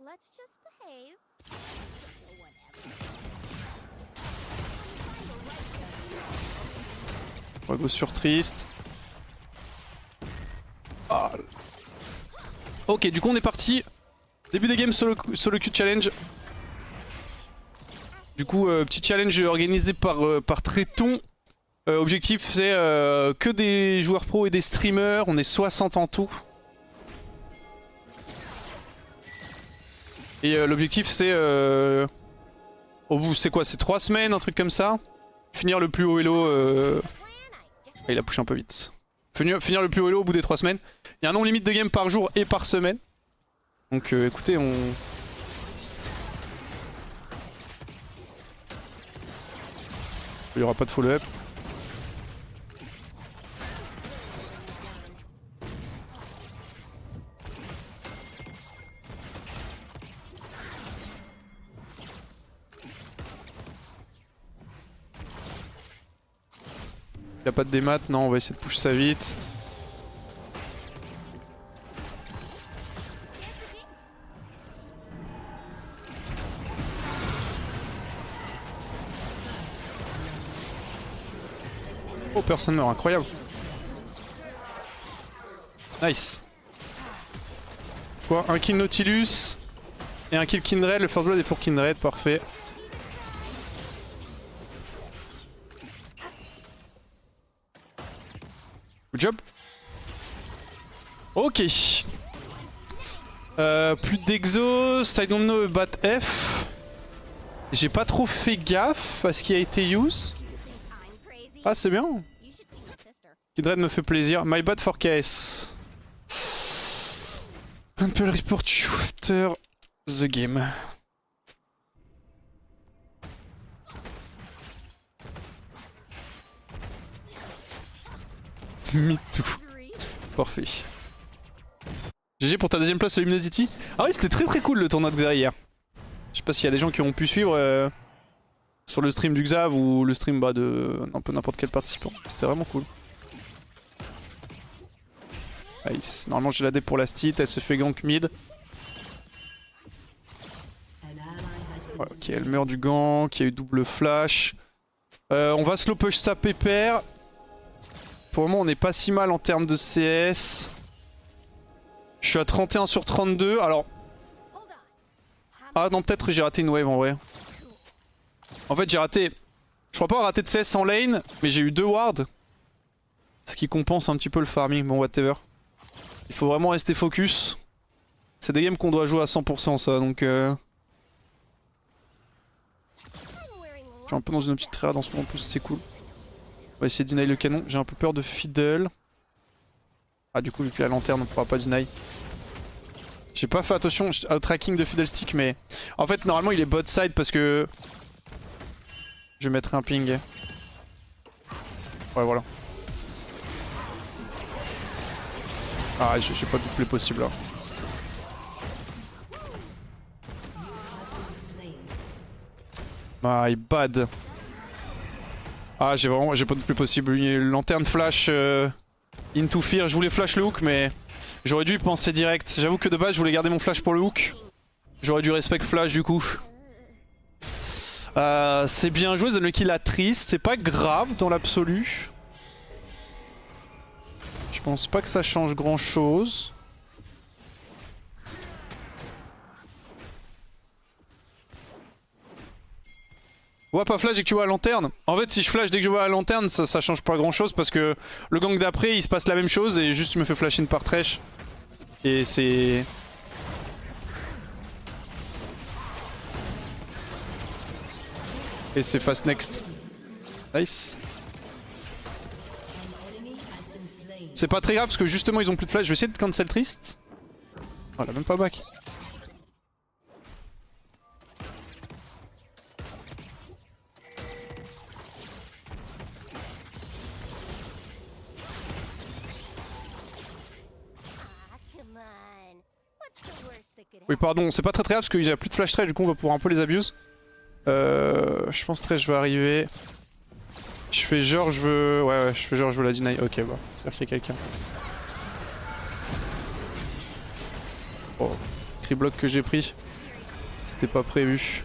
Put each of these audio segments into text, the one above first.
Let's just behave. On va go sur Trist. Ah. Ok, du coup on est parti. Début des games solo queue challenge. Du coup, petit challenge organisé par Tréton. Objectif c'est que des joueurs pro et des streamers. On est 60 en tout. Et l'objectif c'est au bout c'est quoi? C'est 3 semaines, un truc comme ça. Finir le plus haut elo. Ah, il a push un peu vite. Finir le plus haut elo au bout des 3 semaines. Il y a un nombre limite de games par jour et par semaine. Donc écoutez, on... Il n'y aura pas de follow-up. Il n'y a pas de démat, non, on va essayer de push ça vite. Oh, personne meurt, incroyable. Nice. Quoi, un kill Nautilus et un kill Kindred, le first blood est pour Kindred, parfait. Good job. Ok. Plus d'exhaust, I don't know about F. J'ai pas trop fait gaffe à ce qui a été use. Ah c'est bien. Kindred me fait plaisir. My bad for KS. People report you after the game. Me too. Parfait. GG pour ta deuxième place à Luminosity. Ah oui, c'était très cool le tournoi de Xa hier. Je sais pas s'il y a des gens qui ont pu suivre sur le stream du Xav ou le stream de un peu n'importe quel participant. C'était vraiment cool. Nice. Normalement j'ai la D pour la stit, elle se fait gank mid. Ouais, ok, elle meurt du gank, il y a eu double flash. On va slow push sa pépère. Pour le moment on n'est pas si mal en termes de CS. Je suis à 31 sur 32, alors... Ah non, peut-être j'ai raté une wave en vrai. En fait j'ai raté... Je crois pas avoir raté de CS en lane, mais j'ai eu 2 wards. Ce qui compense un petit peu le farming, bon whatever. Il faut vraiment rester focus. C'est des games qu'on doit jouer à 100% ça, donc... Je suis un peu dans une petite triade en ce moment en plus, c'est cool. On va essayer de deny le canon, j'ai un peu peur de Fiddle. Ah du coup vu qu'il y a la lanterne on pourra pas deny. J'ai pas fait attention au tracking de Fiddlestick mais... En fait normalement il est bot side parce que... Je vais mettre un ping. Ouais voilà. Ah j'ai pas de doublé possible là. My bad. Ah j'ai pas de doublé possible. Une lanterne flash into fear. Je voulais flash le hook mais j'aurais dû y penser direct. J'avoue que de base je voulais garder mon flash pour le hook. J'aurais dû respect flash du coup. C'est bien joué, le kill à triste. C'est pas grave dans l'absolu. Je pense pas que ça change grand chose. Ouais, pas flash dès que tu vois la lanterne. En fait, si je flash dès que je vois la lanterne, ça change pas grand chose parce que le gank d'après il se passe la même chose et juste je me fais flash in par Thresh. Et c'est... Et c'est fast next. Nice. C'est pas très grave parce que justement ils ont plus de flash. Je vais essayer de cancel Trist. Oh, elle a même pas back. Oui pardon, c'est pas très grave parce qu'il y a plus de flash trade, du coup on va pouvoir un peu les abuse. Je pense que je vais arriver. Je fais genre je veux... Ouais je fais genre je veux la deny. Ok bah, c'est-à-dire qu'il y a quelqu'un. Oh. sacré bloc que j'ai pris. C'était pas prévu.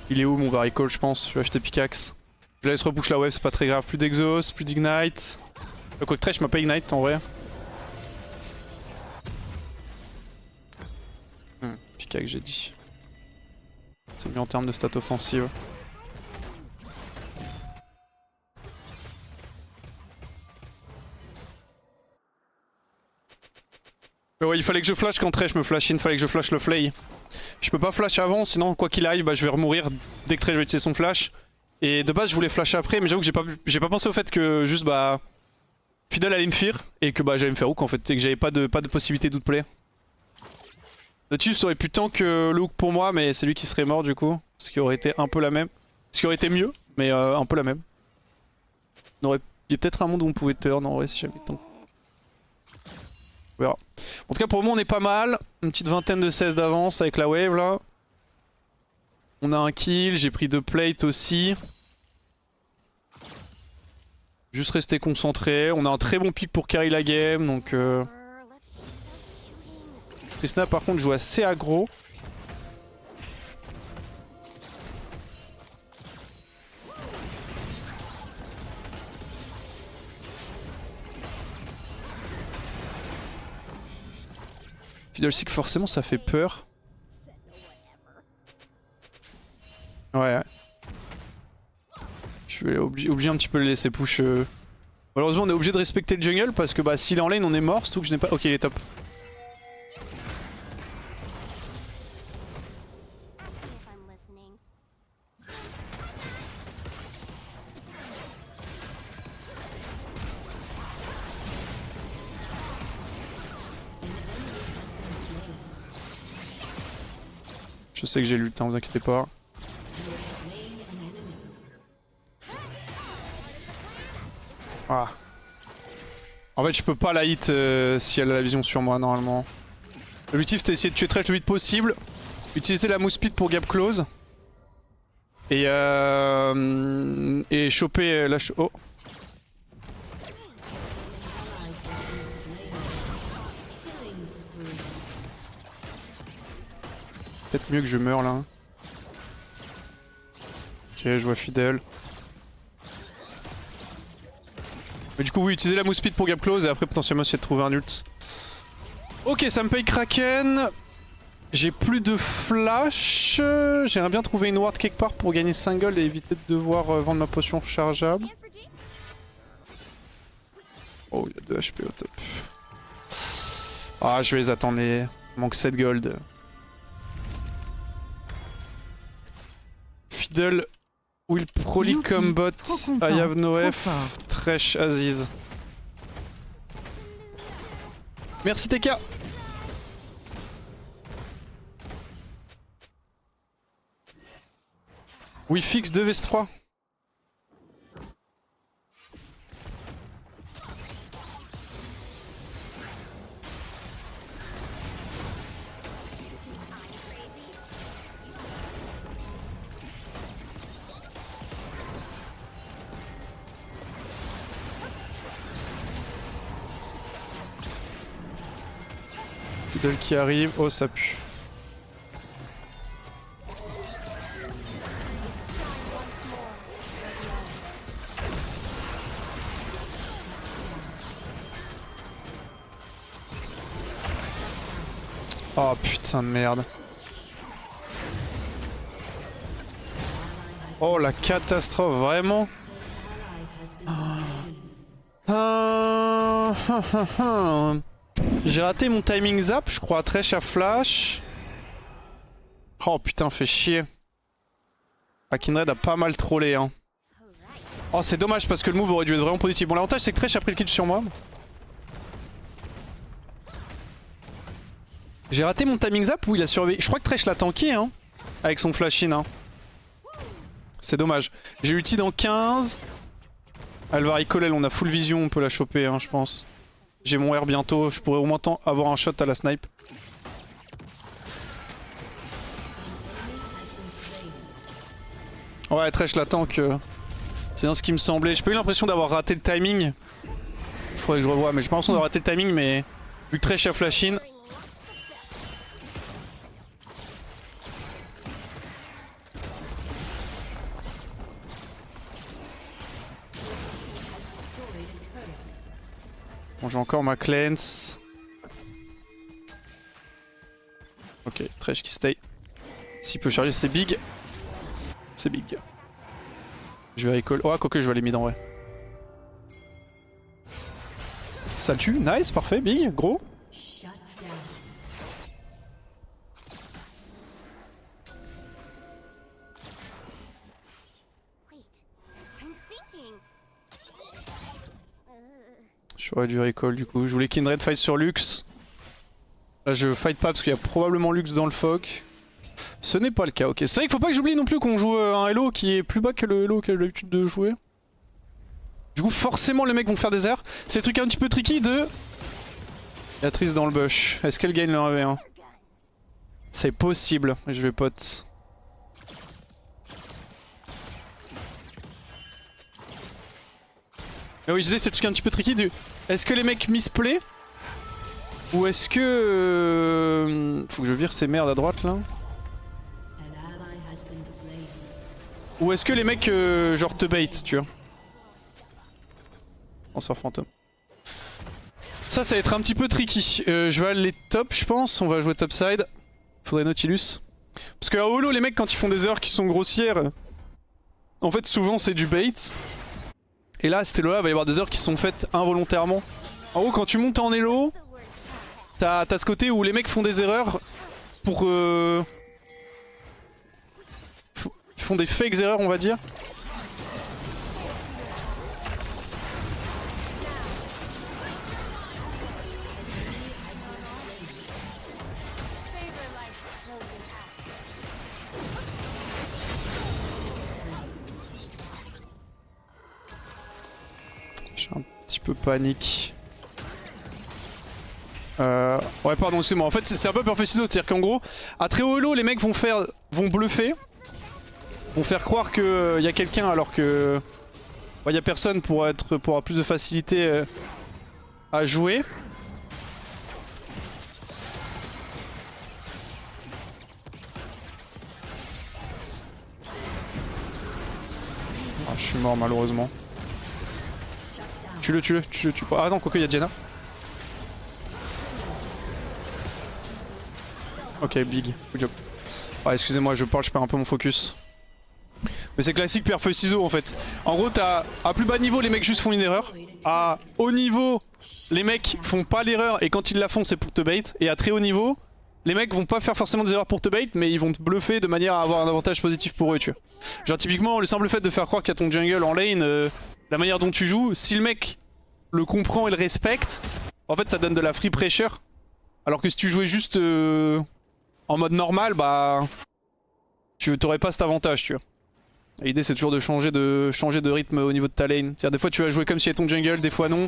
Il est où mon varicole je pense? Je vais acheter pickaxe. Je laisse repush la wave, c'est pas très grave. Plus d'exhaust, plus d'ignite. Quoique Thresh m'a pas ignite en vrai. Pickaxe j'ai dit. C'est mieux en termes de stats offensives. Ouais, il fallait que je flash quand Thresh me flash in, fallait que je flash le flay. Je peux pas flash avant, sinon quoi qu'il arrive, bah, je vais remourir dès que Thresh va utiliser son flash. Et de base je voulais flash après, mais j'avoue que j'ai pas pensé au fait que juste bah Fidel allait me fear et que bah j'allais me faire hook en fait, et que j'avais pas de possibilité d'outplay. Nautilus aurait pu tank le hook pour moi, mais c'est lui qui serait mort du coup. Ce qui aurait été un peu la même. Ce qui aurait été mieux, mais un peu la même. Il y a peut-être un monde où on pouvait turn en vrai si j'avais tank. On verra. En tout cas pour moi on est pas mal. Une petite vingtaine de 16 d'avance avec la wave là. On a un kill, j'ai pris 2 plates aussi. Juste rester concentré. On a un très bon pick pour carry la game donc... Tristana par contre joue assez aggro. Fiddlestick forcément ça fait peur. Ouais. Je vais obliger un petit peu de le laisser push. Malheureusement on est obligé de respecter le jungle parce que bah s'il est en lane on est mort, surtout que je n'ai pas... Ok il est top. Je sais que j'ai lu le temps, vous inquiétez pas. Ah. En fait je peux pas la hit si elle a la vision sur moi normalement. L'objectif c'était d'essayer de tuer Thresh le vite possible. Utiliser la move speed pour gap close. Et choper la... Oh. Peut-être mieux que je meure là. Ok, je vois Fidel. Mais du coup oui, utiliser la move speed pour gap close et après potentiellement essayer de trouver un ult. Ok, ça me paye Kraken. J'ai plus de flash. J'aimerais bien trouver une ward quelque part pour gagner 5 gold et éviter de devoir vendre ma potion rechargeable. Oh, il y a 2 HP au top. Ah, je vais les attendre, il manque 7 gold. Fiddle will probably combat I have no F. Thresh Aziz. Merci TK. Oui, fixe 2 vs3. Fiddle qui arrive, oh ça pue. Oh putain de merde. Oh la catastrophe, vraiment. J'ai raté mon timing zap, je crois, Thresh à flash. Oh putain, fait chier. Kindred a pas mal trollé hein. Oh c'est dommage parce que le move aurait dû être vraiment positif. Bon l'avantage c'est que Thresh a pris le kill sur moi. J'ai raté mon timing zap où il a survécu. Je crois que Thresh l'a tanké hein, avec son flash in hein. C'est dommage. J'ai ulti dans 15. Alvari Colel, on a full vision, on peut la choper hein, je pense. J'ai mon R bientôt, je pourrais au moins avoir un shot à la snipe. Ouais, Thresh la tank. C'est bien ce qui me semblait. J'ai pas eu l'impression d'avoir raté le timing. Faudrait que je revoie, mais j'ai pas l'impression d'avoir raté le timing, mais vu que Thresh a flash in. Bon, j'ai encore ma cleanse. Ok, Thresh qui stay. S'il peut charger, c'est big. C'est big. Je vais recall. Oh, quoique je vais aller mid en vrai. Ça le tue, nice, parfait, big, gros. J'aurais dû recall du coup. Je voulais Kindred fight sur Lux. Là je fight pas parce qu'il y a probablement Lux dans le foc. Ce n'est pas le cas, ok. C'est vrai qu'il faut pas que j'oublie non plus qu'on joue un Hello qui est plus bas que le Hello que j'ai l'habitude de jouer. Du coup forcément les mecs vont faire des erreurs. C'est le truc un petit peu tricky de... Béatrice dans le bush. Est-ce qu'elle gagne le 1v1? C'est possible, je vais pote. Mais oui je disais c'est le truc un petit peu tricky du... Est-ce que les mecs misplay? Ou est-ce que... Faut que je vire ces merdes à droite là. Ou est-ce que les mecs genre te bait, tu vois. On sort fantôme. Ça va être un petit peu tricky. Je vais aller top je pense, on va jouer topside. Faudrait Nautilus. Parce que à holo les mecs quand ils font des erreurs qui sont grossières, en fait souvent c'est du bait. Et là cet elo là il va y avoir des erreurs qui sont faites involontairement. En gros quand tu montes en elo, t'as ce côté où les mecs font des erreurs pour... Ils font des fakes erreurs on va dire. J'ai un petit peu panique. Ouais pardon c'est moi, en fait c'est un peu Perfect Ciseaux, c'est à dire qu'en gros à très haut elo les mecs vont bluffer, vont faire croire qu'il y a quelqu'un alors que il y a personne pour avoir plus de facilité à jouer. Ah, je suis mort malheureusement. Tue-le. Ah non, quoique il y a Janna. Ok, big, good job. Ah, excusez-moi, je perds un peu mon focus. Mais c'est classique pierre feuille ciseaux en fait. En gros, à plus bas niveau, les mecs juste font une erreur. À haut niveau, les mecs font pas l'erreur et quand ils la font, c'est pour te bait. Et à très haut niveau, les mecs vont pas faire forcément des erreurs pour te bait, mais ils vont te bluffer de manière à avoir un avantage positif pour eux, tu vois. Genre, typiquement, le simple fait de faire croire qu'il y a ton jungle en lane, la manière dont tu joues, si le mec le comprend et le respecte, en fait, ça donne de la free pressure. Alors que si tu jouais juste en mode normal, bah tu t'aurais pas cet avantage, tu vois. L'idée c'est toujours de changer de rythme au niveau de ta lane. C'est-à-dire des fois tu vas jouer comme si c'était ton jungle, des fois non.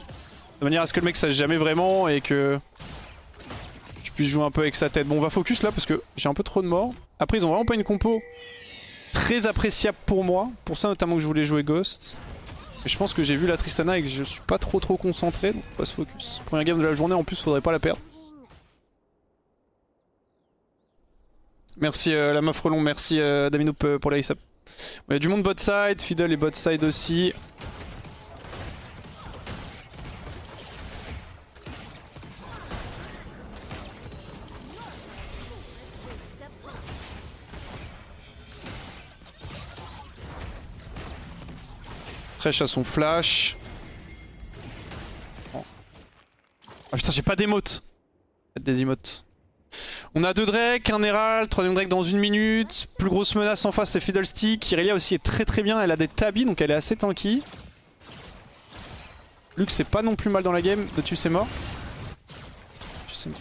De manière à ce que le mec sache jamais vraiment et que tu puisses jouer un peu avec sa tête. Bon on va focus là parce que j'ai un peu trop de morts. Après ils ont vraiment pas une compo très appréciable pour moi. Pour ça notamment que je voulais jouer Ghost. Et je pense que j'ai vu la Tristana et que je suis pas trop concentré, donc on va se focus. Première game de la journée en plus faudrait pas la perdre. Merci la meuf relon, merci Daminoup pour la resub. Il y a du monde bot side, Fiddle et bot side aussi. Thresh a son flash. Oh. Ah putain j'ai pas d'émotes. Des emotes. On a 2 Drake, un Herald, 3ème Drake dans 1 minute. Plus grosse menace en face c'est Fiddlestick. Irelia aussi est très bien, elle a des tabis donc elle est assez tanky. Lux c'est pas non plus mal dans la game, dessus c'est mort. C'est mort.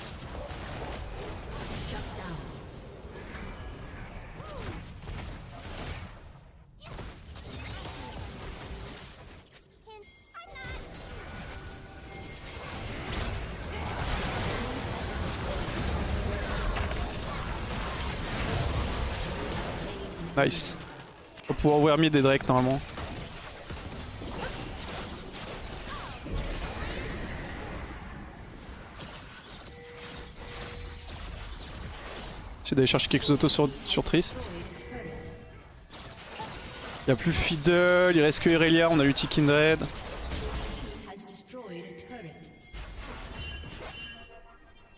Nice. On va pouvoir ouvrir mid des Drake normalement. J'essaie d'aller chercher quelques autos sur Trist. Il n'y a plus Fiddle, il reste que Irelia, on a l'ulti Kindred.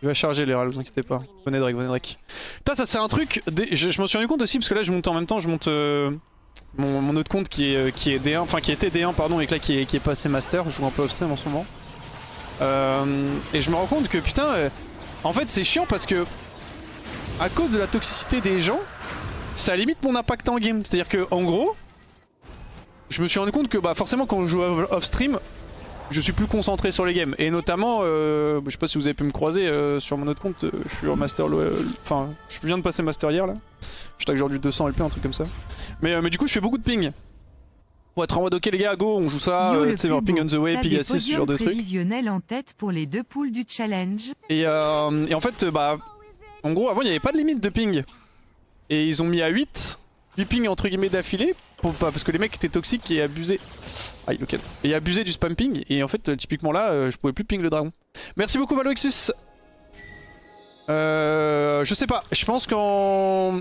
Il va charger les râles, vous inquiétez pas. Venez Drake, venez Drake. Putain, ça c'est un truc, je m'en suis rendu compte aussi parce que là je monte en même temps, je monte mon autre compte qui est D1, enfin qui était D1 pardon, et que là qui est passé Master, je joue un peu off-stream en ce moment. Et je me rends compte que putain, en fait c'est chiant parce que à cause de la toxicité des gens, ça limite mon impact en game. C'est-à-dire que en gros, je me suis rendu compte que bah forcément quand je joue off-stream, je suis plus concentré sur les games. Et notamment, je sais pas si vous avez pu me croiser sur mon autre compte, je suis en Master, enfin je viens de passer Master hier là. Je tag genre du 200 LP, un truc comme ça. Mais du coup je fais beaucoup de ping. Pour être en mode ok les gars, go, on joue ça, tu sais, ping on the way, ping assist, ce genre de trucs. Prévisionnel en tête pour les 2 poules du challenge. Et en fait, bah, en gros avant il n'y avait pas de limite de ping. Et ils ont mis à 8 ping entre guillemets d'affilée. Parce que les mecs étaient toxiques et abusaient. Aïe, ok. Et abusaient du spam ping. Et en fait, typiquement là, je pouvais plus ping le dragon. Merci beaucoup, Valoexus. Je sais pas. Je pense qu'en.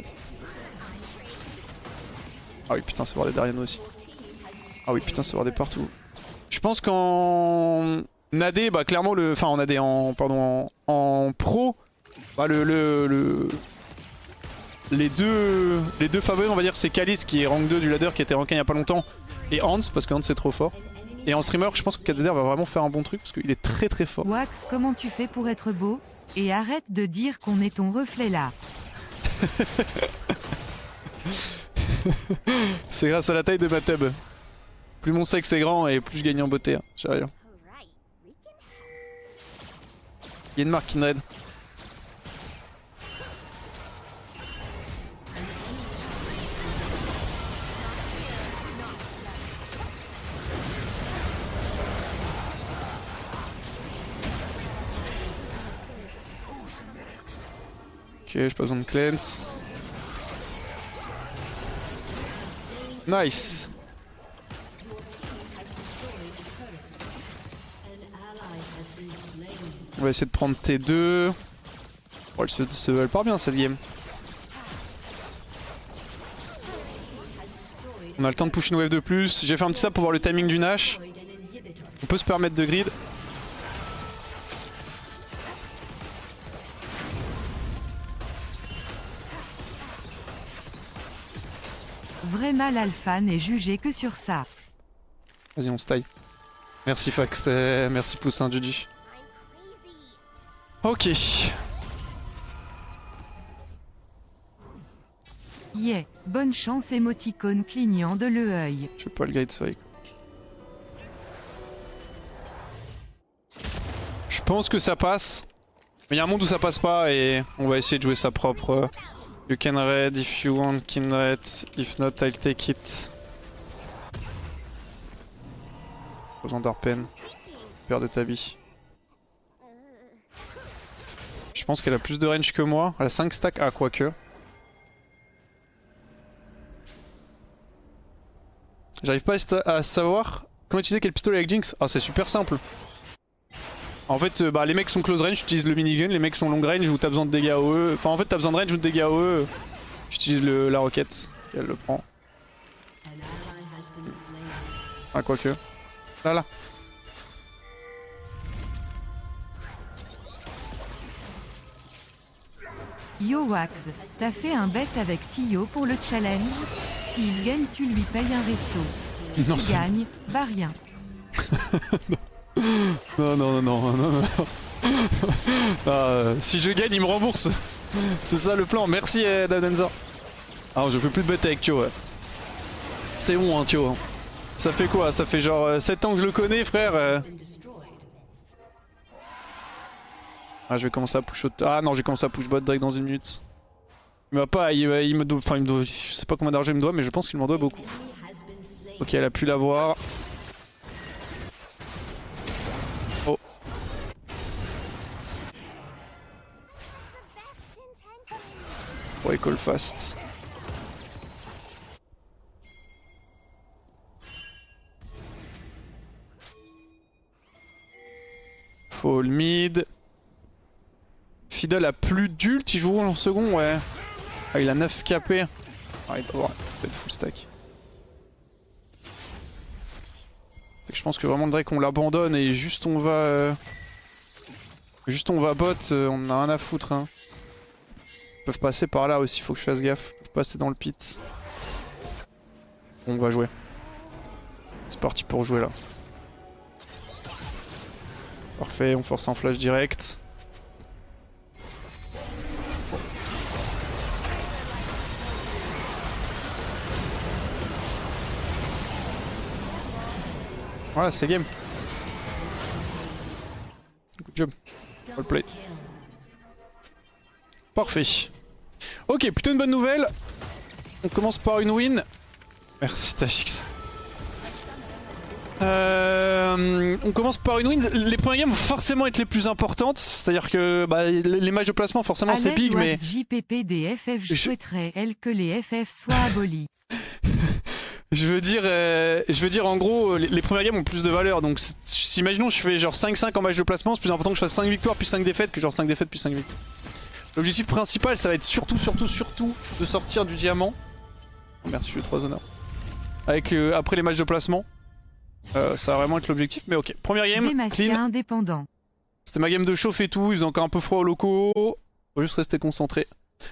Ah oui, putain, c'est voir des Darian aussi. Ah oui, putain, c'est voir des partout. Je pense qu'en. AD, bah clairement, le. Enfin, en AD, pardon, en pro. Bah les deux favoris on va dire c'est Kalis qui est rank 2 du ladder qui était rank 1 il y a pas longtemps et Hans parce que Hans c'est trop fort. Et en streamer je pense que KZR va vraiment faire un bon truc parce qu'il est très très fort. Wax, comment tu fais pour être beau? Et arrête de dire qu'on est ton reflet là. C'est grâce à la taille de ma tub. Plus mon sexe est grand et plus je gagne en beauté, hein. J'ai rien. Il y a une marque Kindred. Ok, j'ai pas besoin de cleanse. Nice. On va essayer de prendre T2. Oh, elle part bien cette game. On a le temps de push une wave de plus. J'ai fait un petit tap pour voir le timing du Nash. On peut se permettre de grid. Vrai mal alpha n'est jugé que sur ça. Vas-y, on se taille. Merci Fax, merci Poussin Dudu. Ok. Yeah, bonne chance émoticône clignant de l'œil. Je sais pas le guide, c'est. Je pense que ça passe. Mais il y a un monde où ça passe pas et on va essayer de jouer ça propre. You can raid if you want, Kindred. If not, I'll take it. Pas besoin d'Arpen. Père de Tabi. Je pense qu'elle a plus de range que moi. Elle a 5 stacks. Ah, quoique. J'arrive pas à savoir comment utiliser quel pistolet avec Jinx. Ah, c'est super simple. En fait, bah, les mecs sont close range, j'utilise le minigun. Les mecs sont long range où t'as besoin de dégâts AOE. Enfin, en fait, t'as besoin de range ou de dégâts AOE. J'utilise la roquette. Et elle le prend. Ah, quoique. Là, là. Yo Wax, t'as fait un bet avec Tio pour le challenge. S'il gagne, tu lui payes un resto. Non, S'il gagne, bah rien. Non. Si je gagne, il me rembourse. C'est ça le plan. Merci Dadenza. Alors je fais plus de bet avec Tio. Ouais. C'est bon hein Tio. Ça fait quoi? Ça fait genre 7 ans que je le connais frère. Ah je vais commencer à push Ah non, j'ai commencé à push bot direct dans une minute. Il m'a pas, il me doit, enfin il me doit, je sais pas combien d'argent il me doit mais je pense qu'il m'en doit beaucoup. Ok, elle a pu l'avoir. Oh. Ouais, call fast. Fall mid. Fiddle a plus d'ult, il joue en second, ouais. Ah, il a 9 KP. Ah, il doit avoir peut-être full stack. Je pense que vraiment le Drake on l'abandonne et juste on va... Juste on va bot, on a rien à foutre. Hein. Ils peuvent passer par là aussi, faut que je fasse gaffe. Ils peuvent passer dans le pit. On va jouer. C'est parti pour jouer là. Parfait, on force un flash direct. Voilà, c'est game. Good job. Well play. Parfait. Ok, plutôt une bonne nouvelle. On commence par une win. Merci Tachix. On commence par une win. Les premières games vont forcément être les plus importantes. C'est-à-dire que bah, les matchs de placement, forcément, c'est big, mais. JPPDFF, je souhaiterais que les FF soient abolis. Je veux dire en gros, les premières games ont plus de valeur. Donc, si imaginons, je fais genre 5-5 en match de placement, c'est plus important que je fasse 5 victoires puis 5 défaites que genre 5 défaites puis 5 victoires. L'objectif principal, ça va être surtout de sortir du diamant. Oh, merci, je suis 3 honneurs. Avec après les matchs de placement. Ça va vraiment être l'objectif, mais ok. Première game, clean. Indépendant. C'était ma game de chauffe et tout, il faisait encore un peu froid aux locaux. Faut juste rester concentré.